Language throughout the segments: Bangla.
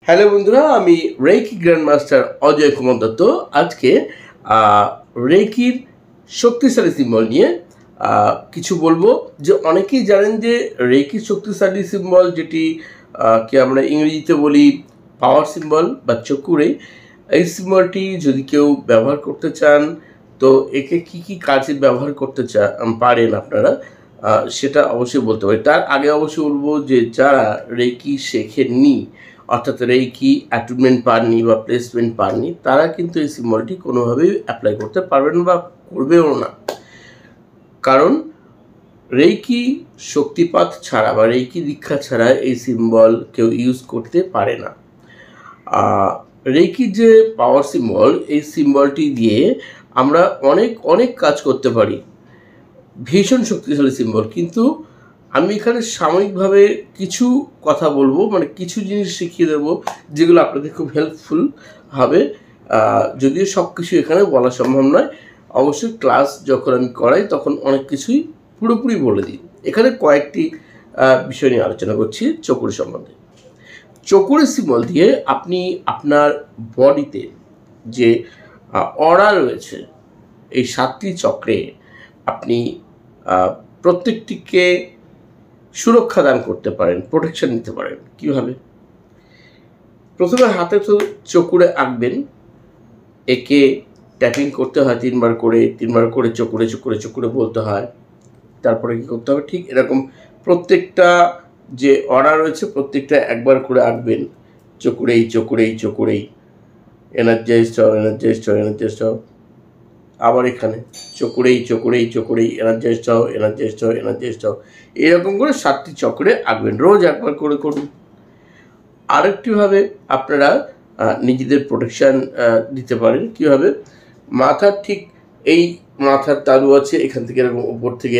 হ্যালো বন্ধুরা, আমি Reiki grand master Ajay Kumar Dutta. আজকে রেকির শক্তিশালী সিম্বল নিয়ে কিছু বলবো। যে অনেকেই জানেন যে রেকির শক্তিশালী সিম্বল যেটি কে আমরা ইংরেজিতে বলি পাওয়ার সিম্বল বা চকুরে, এই সিম্বলটি যদি কেউ ব্যবহার করতে চান তো একে কি কি কাজে ব্যবহার করতে পারেন আপনারা, সেটা অবশ্যই বলতে পারি। তার আগে অবশ্যই বলবো যে যারা রেকি শেখেননি, অর্থাৎ রেকি অ্যাটুনমেন্ট পাননি বা প্লেসমেন্ট পাননি, তারা কিন্তু এই সিম্বলটি কোনোভাবেই অ্যাপ্লাই করতে পারবেন বা করবেও না। কারণ রেকি শক্তিপাত ছাড়া বা রেকি দীক্ষা ছাড়া এই সিম্বল কেউ ইউজ করতে পারে না। রেকি যে পাওয়ার সিম্বল, এই সিম্বলটি দিয়ে আমরা অনেক অনেক কাজ করতে পারি, ভীষণ শক্তিশালী সিম্বল। কিন্তু আমি এখানে সাময়িকভাবে কিছু কথা বলবো, মানে কিছু জিনিস শিখিয়ে দেবো যেগুলো আপনাদের খুব হেল্পফুল হবে। যদিও সব কিছু এখানে বলা সম্ভব নয়, অবশ্যই ক্লাস যখন আমি করাই তখন অনেক কিছুই পুরোপুরি বলে দিই। এখানে কয়েকটি বিষয় নিয়ে আলোচনা করছি চকুরে সম্বন্ধে। চকুরে সিম্বল দিয়ে আপনি আপনার বডিতে যে অরা রয়েছে, এই 7টি চক্রে আপনি প্রত্যেকটিকে সুরক্ষা দান করতে পারেন, প্রোটেকশন নিতে পারেন। কীভাবে? প্রথমে হাতে তো চকুরে আঁকবেন, একে ট্যাপিং করতে হয় 3বার করে চকুরে চকুরে চকুরে বলতে হয়। তারপরে কী করতে হবে, ঠিক এরকম প্রত্যেকটা যে অরা রয়েছে প্রত্যেকটা একবার করে আঁকবেন, চকুরেই এনার্জাইজড হও। আবার এখানে চকুরেই এনার্জাইজড হও। এরকম করে 7টি চক্রে আঁকবেন, রোজ একবার করে করুন। আরেকটিভাবে আপনারা নিজেদের প্রোটেকশান দিতে পারেন। কীভাবে? মাথার ঠিক এই মাথার তালু আছে, এখান থেকে এরকম উপর থেকে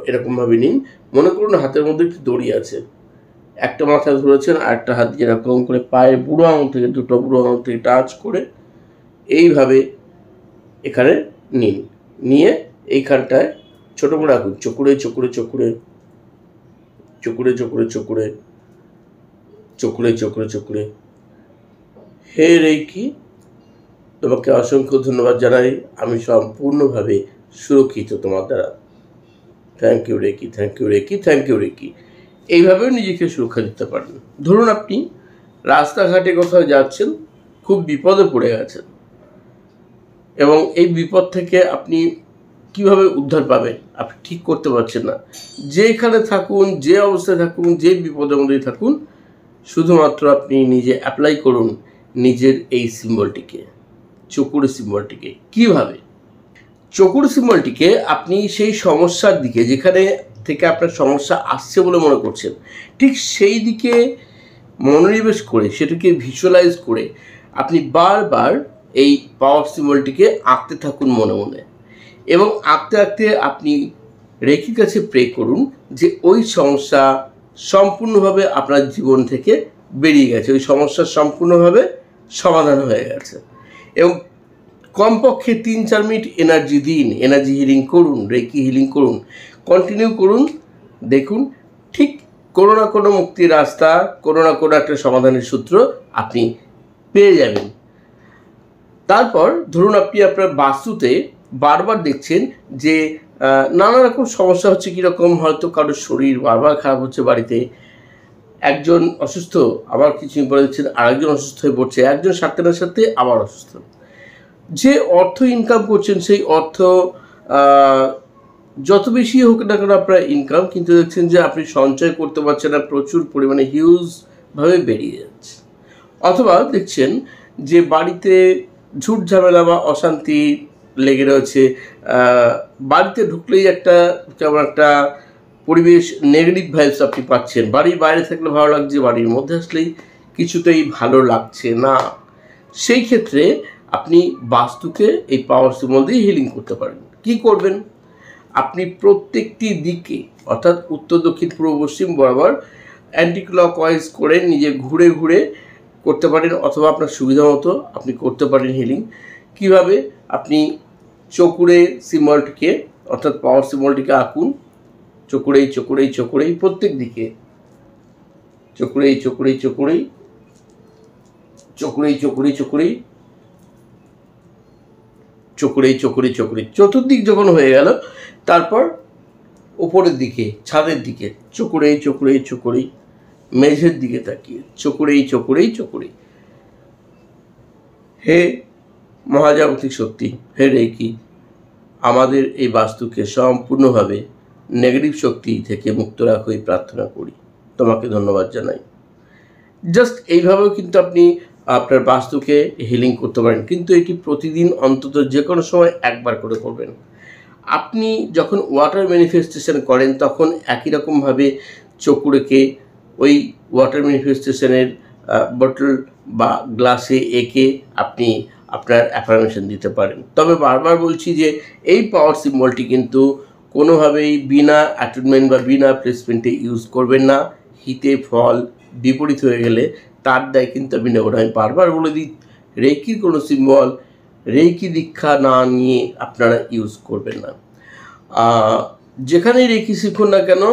এরকমভাবে নিন। মনে করুন হাতের মধ্যে একটি দড়ি আছে, একটা মাথা ধরেছেন, আরেকটা হাত দিয়ে এরকম করে পায়ের বুড়ো আঙুল থেকে, দুটো বুড়ো আঙুল থেকে টাচ করে এইভাবে এখানে নিন। নিয়ে এইখানটায় ছোটো করে রাখুন, চকুরে। হে রেকি, তোমাকে অসংখ্য ধন্যবাদ জানাই, আমি সম্পূর্ণভাবে সুরক্ষিত তোমার দ্বারা। Thank you Reiki. এইভাবেও নিজেকে সুরক্ষা দিতে পারেন। ধরুন আপনি রাস্তাঘাটে কোথাও যাচ্ছেন, খুব বিপদে পড়ে গেছেন, এবং এই বিপদ থেকে আপনি কিভাবে উদ্ধার পাবেন আপনি ঠিক করতে পারছেন না। যেখানে থাকুন, যে অবস্থায় থাকুন, যে বিপদের মধ্যেই থাকুন, শুধুমাত্র আপনি নিজে অ্যাপ্লাই করুন নিজের এই সিম্বলটিকে, চকুরে সিম্বলটিকে। কীভাবে? চকুরে সিম্বলটিকে আপনি সেই সমস্যার দিকে, যেখানে থেকে আপনার সমস্যা আসছে বলে মনে করছেন, ঠিক সেই দিকে মনোনিবেশ করে, সেটাকে ভিজুয়ালাইজ করে আপনি বারবার এই পাওয়ার সিম্বলটিকে আঁকতে থাকুন মনে মনে। এবং আঁকতে আঁকতে আপনি রেকির কাছে প্রে করুন যে ওই সমস্যা সম্পূর্ণভাবে আপনার জীবন থেকে বেরিয়ে গেছে, ওই সমস্যা সম্পূর্ণভাবে সমাধান হয়ে গেছে। এবং কমপক্ষে 3-4 মিনিট এনার্জি দিন, এনার্জি হিলিং করুন, রেকি হিলিং করুন, কন্টিনিউ করুন। দেখুন ঠিক কোনো না কোনো মুক্তির রাস্তা, কোনো না কোনো একটা সমাধানের সূত্র আপনি পেয়ে যাবেন। তারপর ধরুন আপনি আপনার বাস্তুতে বারবার দেখছেন যে নানা রকম সমস্যা হচ্ছে। কীরকম? হয়তো কারোর শরীর বারবার খারাপ হচ্ছে, বাড়িতে একজন অসুস্থ, আবার কিছুদিন পরে দেখছেন আরেকজন অসুস্থ হয়ে পড়ছে, একজন সাথে আবার অসুস্থ। যে অর্থ ইনকাম করছেন, সেই অর্থ যত বেশি হোক না কেন আপনার ইনকাম, কিন্তু দেখছেন যে আপনি সঞ্চয় করতে পারছেন না, প্রচুর পরিমাণে হিউজভাবে বেরিয়ে যাচ্ছে। অথবা দেখছেন যে বাড়িতে ঝুট ঝামেলা বা অশান্তি লেগে রয়েছে, বাড়িতে ঢুকলেই কেমন একটা পরিবেশ, নেগেটিভ ভাইবস আপনি পাচ্ছেন। বাড়ির বাইরে থাকলে ভালো লাগছে, বাড়ির মধ্যে আসলেই কিছুতেই ভালো লাগছে না। সেই ক্ষেত্রে আপনি বাস্তুকে এই পাওয়ার সিম্বল দিয়ে হিলিং করতে পারেন। কি করবেন? আপনি প্রত্যেকটি দিকে, অর্থাৎ উত্তর, দক্ষিণ, পূর্ব, পশ্চিম বরাবর অ্যান্টি ক্লকওয়াইজ করে নিজে ঘুরে ঘুরে করতে পারেন, অথবা আপনার সুবিধা মতো আপনি করতে পারেন হিলিং। কিভাবে? আপনি চকুরে সিম্বলটিকে, অর্থাৎ পাওয়ার সিম্বলটিকে আঁকুন, চকুরেই প্রত্যেক দিকে, চকুরেই চকুরেই চকুরেই চকুরেই চকুরেই চকুরেই চকুরেই চতুর্দিক যখন হয়ে গেল, তারপর উপরের দিকে ছাদের দিকে চকুরেই চকুরেই চকুরেই মেঝের দিকে তাকিয়ে চকুরেই চকুরেই চকুরেই। হে মহাজাগতিক শক্তি, হে রেকি, আমাদের এই বাস্তুকে সম্পূর্ণভাবে নেগেটিভ শক্তি থেকে মুক্ত রাখোই প্রার্থনা করি। তোমাকে ধন্যবাদ জানাই। জাস্ট এইভাবেও কিন্তু আপনি আপনার বাস্তুকে হিলিং করতে পারেন, কিন্তু এটি প্রতিদিন অন্তত যে কোনো সময় একবার করে করবেন। আপনি যখন ওয়াটার ম্যানিফেস্টেশন করেন তখন একই রকমভাবে চোখ রেখে ওই ওয়াটার ম্যানিফেস্টেশনের বটল বা গ্লাসে এঁকে আপনি আপনার অ্যাফার্মেশন দিতে পারেন। তবে বারবার বলছি যে এই পাওয়ার সিম্বলটি কিন্তু কোনোভাবেই বিনা অ্যাটেনমেন্ট বা বিনা প্লেসমেন্টে ইউজ করবেন না। হিতে ফল বিপরীত হয়ে গেলে তার দায় কিন্তু আমি নেব না। আমি বারবার বলে দিই, রেকির কোনো সিম্বল রেকি দীক্ষা না নিয়ে আপনারা ইউজ করবেন না। যেখানেই রেকি শিখুন না কেন,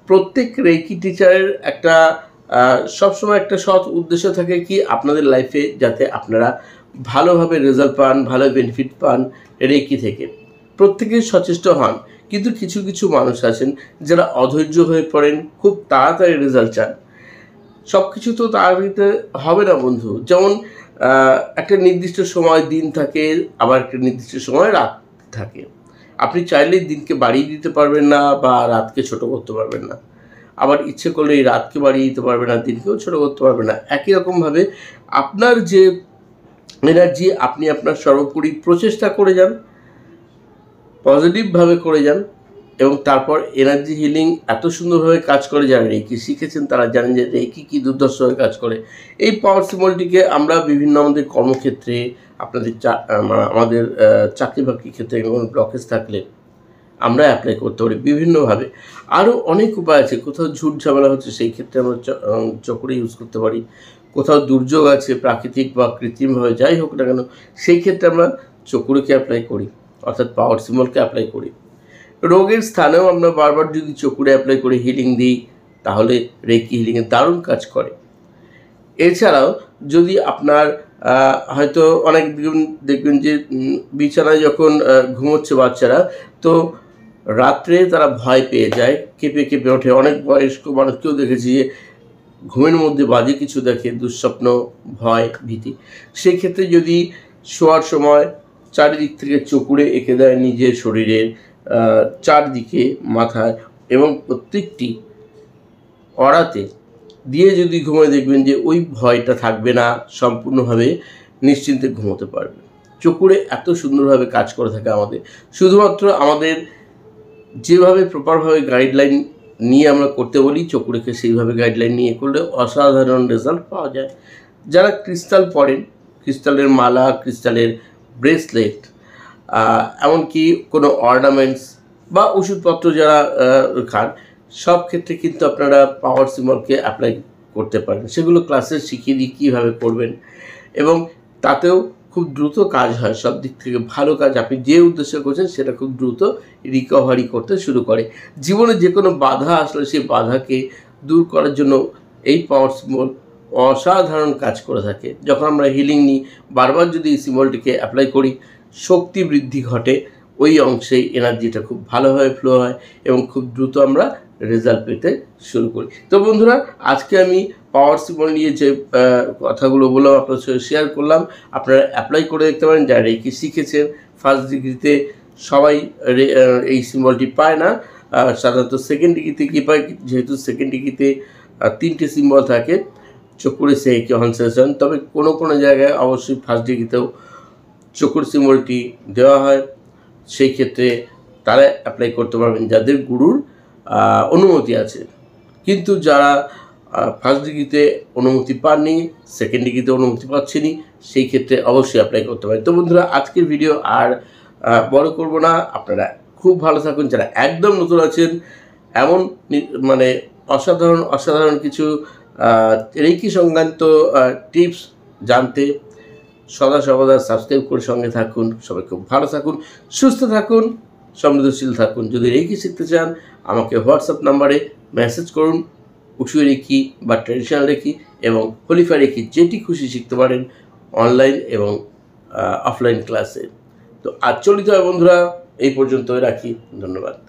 প্রত্যেক রেকি টিচারের একটা সবসময় একটা সৎ উদ্দেশ্য থাকে কি, আপনাদের লাইফে যাতে আপনারা ভালোভাবে রেজাল্ট পান, ভালো বেনিফিট পান রেকি থেকে। প্রত্যেকেই সচেষ্ট হন, কিন্তু কিছু কিছু মানুষ আছেন যারা অধৈর্য হয়ে পড়েন, খুব তাড়াতাড়ি রেজাল্ট চান। সব কিছু তো তাড়াতাড়িতে হবে না বন্ধু। যেমন একটা নির্দিষ্ট সময় দিন থাকে, আবার একটা নির্দিষ্ট সময় রাত থাকে। আপনি চাইলেই দিনকে বাড়িয়ে দিতে পারবেন না বা রাতকে ছোট করতে পারবেন না, আবার ইচ্ছে করলে এই রাতকে বাড়িয়ে দিতে পারবেন না, দিনকেও ছোট করতে পারবেন না। একই রকমভাবে আপনার যে এনার্জি, আপনি আপনার সর্বোপরি প্রচেষ্টা করে যান, পজিটিভভাবে করে যান, এবং তারপর এনার্জি হিলিং এত সুন্দরভাবে কাজ করে। যারা রেকি শিখেছেন তারা জানেন যে রেকি কী দুর্ধর্ষভাবে কাজ করে। এই পাওয়ার সিম্বলটিকে আমরা বিভিন্ন আমাদের কর্মক্ষেত্রে, আপনাদের আমাদের চাকরি বাকরি ক্ষেত্রে কোনো ব্লকেজ থাকলে আমরা অ্যাপ্লাই করতে পারি বিভিন্নভাবে। আরও অনেক উপায় আছে। কোথাও ঝুট ঝামেলা হচ্ছে, সেই ক্ষেত্রে আমরা চক্রে ইউজ করতে পারি। কোথাও দুর্যোগ আছে, প্রাকৃতিক বা কৃত্রিমভাবে যাই হোক না কেন, সেই ক্ষেত্রে আমরা চক্রকে অ্যাপ্লাই করি, অর্থাৎ পাওয়ার সিম্বলকে অ্যাপ্লাই করি। রোগের স্থানেও আমরা বারবার যদি চক্রে অ্যাপ্লাই করে হিলিং দিই, তাহলে রেকি হিলিংয়ে দারুণ কাজ করে। এছাড়াও যদি আপনার হয়তো অনেক দেখবেন যে বিছানায় যখন ঘুমোচ্ছে বাচ্চারা, তো রাত্রে তারা ভয় পেয়ে যায়, কেঁপে কেঁপে ওঠে। অনেক বয়স্ক মানুষকেও দেখেছি যে ঘুমের মধ্যে বাজে কিছু দেখে, দুঃস্বপ্ন, ভয়, ভীতি। সেই ক্ষেত্রে যদি শোয়ার সময় চারিদিক থেকে চকুরে এঁকে দেয় নিজের শরীরের চারদিকে, মাথায় এবং প্রত্যেকটি অড়াতে দিয়ে যদি ঘুমোয়, দেখবেন যে ওই ভয়টা থাকবে না, সম্পূর্ণভাবে নিশ্চিন্তে ঘুমোতে পারবে। চকুরে এত সুন্দরভাবে কাজ করে থাকে আমাদের। শুধুমাত্র আমাদের যেভাবে প্রপারভাবে গাইডলাইন নিয়ে আমরা করতে বলি, চকুরেকে সেইভাবে গাইডলাইন নিয়ে করলে অসাধারণ রেজাল্ট পাওয়া যায়। যারা ক্রিস্টাল পরেন, ক্রিস্টালের মালা, ক্রিস্টালের ব্রেসলেট, এমনকি কোনো অর্নামেন্টস বা ওষুধপত্র যারা খান, সব ক্ষেত্রে কিন্তু আপনারা পাওয়ার সিম্বলকে অ্যাপ্লাই করতে পারেন। সেগুলো ক্লাসে শিখিয়ে দিই কীভাবে করবেন, এবং তাতেও খুব দ্রুত কাজ হয়। সব দিক থেকে ভালো কাজ। আপনি যে উদ্দেশ্যে করছেন সেটা খুব দ্রুত রিকভারি করতে শুরু করে। জীবনে যে কোনো বাধা আসলে সেই বাধাকে দূর করার জন্য এই পাওয়ার সিম্বল অসাধারণ কাজ করে থাকে। যখন আমরা হিলিং নিই, বারবার যদি এই সিম্বলটিকে অ্যাপ্লাই করি, শক্তি বৃদ্ধি ঘটে, ওই অংশে এনার্জিটা খুব ভালোভাবে ফ্লো হয় এবং খুব দ্রুত আমরা রেজাল্ট পেতে শুরু করি। তো বন্ধুরা, আজকে আমি পাওয়ার সিম্বল নিয়ে যে কথাগুলো বললাম আপনার সাথে শেয়ার করলাম, আপনারা অ্যাপ্লাই করে দেখতে পারেন। যারা রেকি শিখেছেন, ফার্স্ট ডিগ্রিতে সবাই এই সিম্বলটি পায় না, সাধারণত সেকেন্ড ডিগ্রিতে কী পায়, যেহেতু সেকেন্ড ডিগ্রিতে 3টে সিম্বল থাকে, চক্রে সেইকে কনসেশন। তবে কোনো কোনো জায়গায় অবশ্যই ফার্স্ট ডিগ্রিতেও চক্র সিম্বলটি দেওয়া হয়। সেই ক্ষেত্রে তারা অ্যাপ্লাই করতে পারবেন যাদের গুরুর অনুমতি আছে। কিন্তু যারা ফার্স্ট ডিগ্রিতে অনুমতি পাননি, সেকেন্ড ডিগ্রিতে অনুমতি পাচ্ছেনি, সেই ক্ষেত্রে অবশ্যই অ্যাপ্লাই করতে পারেন। তো বন্ধুরা, আজকের ভিডিও আর বড় করব না। আপনারা খুব ভালো থাকুন। যারা একদম নতুন আছেন, এমন মানে অসাধারণ অসাধারণ কিছু রেকি সংক্রান্ত টিপস জানতে সদা সর্বদা সাবস্ক্রাইব করে সঙ্গে থাকুন। সবাই খুব ভালো থাকুন, সুস্থ থাকুন, সমৃদ্ধশীল থাকুন। যদি রেকি শিখতে চান, আমাকে হোয়াটসঅ্যাপ নাম্বারে মেসেজ করুন। উসুই রেকি বা ট্র্যাডিশনাল রেকি এবং হোলিফায়ার রেকি যেটি খুশি শিখতে পারেন অনলাইন এবং অফলাইন ক্লাসে। তো আজ চলিত হয় বন্ধুরা, এই পর্যন্ত রাখি। ধন্যবাদ।